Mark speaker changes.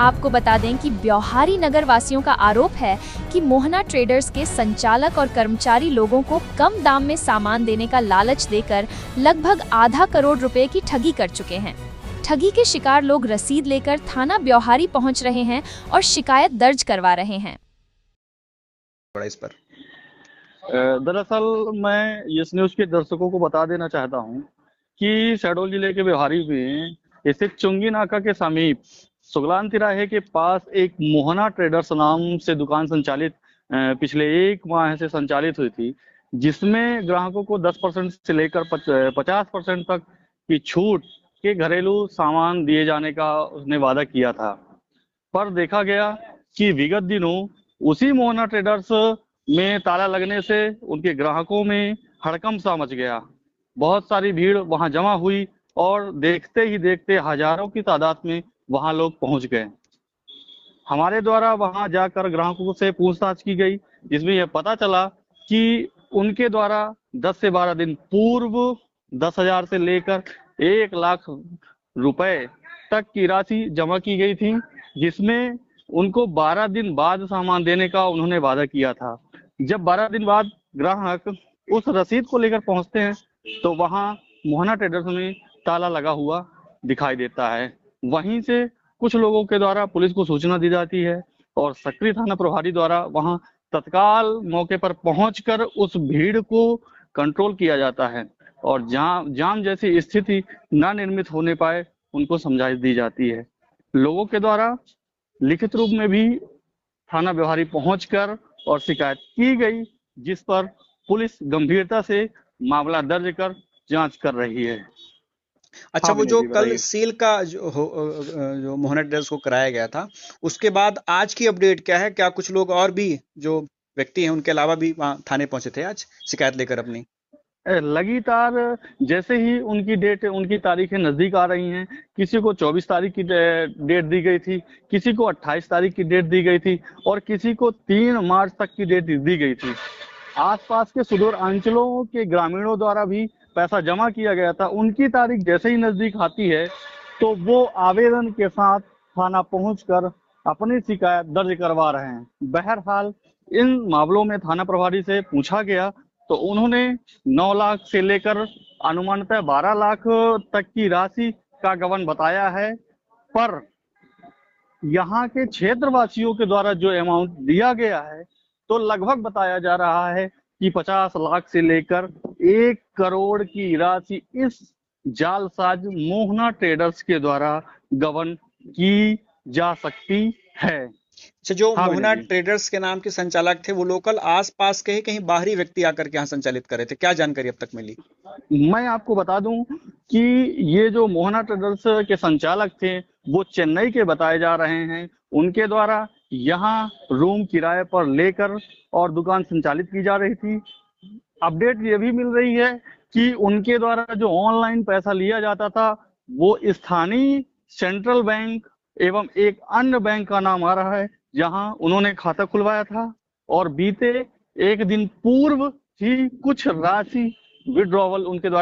Speaker 1: आपको बता दें कि ब्यौहारी नगर वासियों का आरोप है कि मोहना ट्रेडर्स के संचालक और कर्मचारी लोगों को कम दाम में सामान देने का लालच देकर लगभग आधा करोड़ रुपए की ठगी कर चुके हैं। ठगी के शिकार लोग रसीद लेकर थाना ब्यौहारी पहुंच रहे हैं और शिकायत दर्ज करवा रहे हैं।
Speaker 2: इस पर
Speaker 3: दरअसल मैं यस न्यूज के दर्शकों को बता देना चाहता हूं कि शहडोल जिले के ब्यौहारी में स्थित चुंगी नाका के समीप सुगलान तिराहे के पास एक मोहना ट्रेडर्स नाम से दुकान संचालित पिछले 1 माह से संचालित हुई थी, जिसमें ग्राहकों को 10% से लेकर 50% तक की छूट के घरेलू सामान दिए जाने का उसने वादा किया था। पर देखा गया कि विगत दिनों उसी मोहना ट्रेडर्स में ताला लगने से उनके ग्राहकों में हड़कंप सा मच गया। बहुत सारी भीड़ वहां जमा हुई और देखते ही देखते हजारों की तादाद में वहां लोग पहुंच गए। हमारे द्वारा वहां जाकर ग्राहकों से पूछताछ की गई, जिसमें यह पता चला कि उनके द्वारा 10 से 12 दिन पूर्व 10,000 से लेकर 1 लाख रुपए तक की राशि जमा की गई थी, जिसमें उनको 12 दिन बाद सामान देने का उन्होंने वादा किया था। जब 12 दिन बाद ग्राहक उस रसीद को लेकर पहुंचते हैं तो वहां मोहना ट्रेडर्स में ताला लगा हुआ दिखाई देता है। वहीं से कुछ लोगों के द्वारा पुलिस को सूचना दी जाती है और सक्रिय थाना प्रभारी द्वारा वहां तत्काल मौके पर पहुंचकर उस भीड़ को कंट्रोल किया जाता है और जाम जैसी स्थिति न निर्मित होने पाए उनको समझाइश दी जाती है। लोगों के द्वारा लिखित रूप में भी थाना ब्यौहारी पहुंचकर और शिकायत की गई, जिस पर पुलिस गंभीरता से मामला दर्ज कर जांच कर रही है।
Speaker 2: अच्छा,
Speaker 3: हाँ
Speaker 2: वो
Speaker 3: विनय
Speaker 2: जो
Speaker 3: जी
Speaker 2: कल
Speaker 3: बताइए।
Speaker 2: सील का जो मोहना ट्रेडर्स को कराया गया था, उसके बाद आज की अपडेट क्या है? क्या कुछ लोग और भी जो व्यक्ति हैं उनके अलावा भी वहां थाने पहुंचे थे आज शिकायत लेकर अपनी?
Speaker 3: लगातार जैसे ही उनकी तारीखें नजदीक आ रही हैं, किसी को 24 तारीख की डेट दी गई थी, किसी को 28 तारीख की डेट दी गई थी और किसी को 3 मार्च तक की डेट दी गई थी। आसपास के सुदूर अंचलों के ग्रामीणों द्वारा भी पैसा जमा किया गया था। उनकी तारीख जैसे ही नजदीक आती है तो वो आवेदन के साथ थाना पहुंचकर अपनी शिकायत दर्ज करवा रहे हैं। बहरहाल इन मामलों में थाना प्रभारी से पूछा गया तो उन्होंने 9 लाख से लेकर अनुमानतः 12 लाख तक की राशि का गबन बताया है, पर यहाँ के क्षेत्रवासियों के द्वारा जो अमाउंट दिया गया है तो लगभग बताया जा रहा है कि 50 लाख से लेकर 1 करोड़ की राशि इस जालसाज मोहना ट्रेडर्स के द्वारा गबन की जा सकती है।
Speaker 2: अच्छा, जो
Speaker 3: हाँ
Speaker 2: मोहना
Speaker 3: विनय जी,
Speaker 2: ट्रेडर्स के नाम के संचालक थे वो लोकल आसपास के ही कहीं बाहरी व्यक्ति आकर के यहाँ संचालित कर रहे थे? क्या जानकारी अब तक मिली?
Speaker 3: मैं आपको बता दूं कि ये जो मोहना ट्रेडर्स के संचालक थे वो चेन्नई के बताए जा रहे हैं। उनके द्वारा यहाँ रूम किराए पर लेकर और दुकान संचालित की जा रही थी। अपडेट ये भी मिल रही है कि उनके द्वारा जो ऑनलाइन पैसा लिया जाता था वो स्थानीय सेंट्रल बैंक एवं एक अन्य बैंक का नाम आ रहा है, जहां उन्होंने खाता खुलवाया था और बीते 1 दिन पूर्व ही कुछ राशि विड्रॉवल उनके द्वारा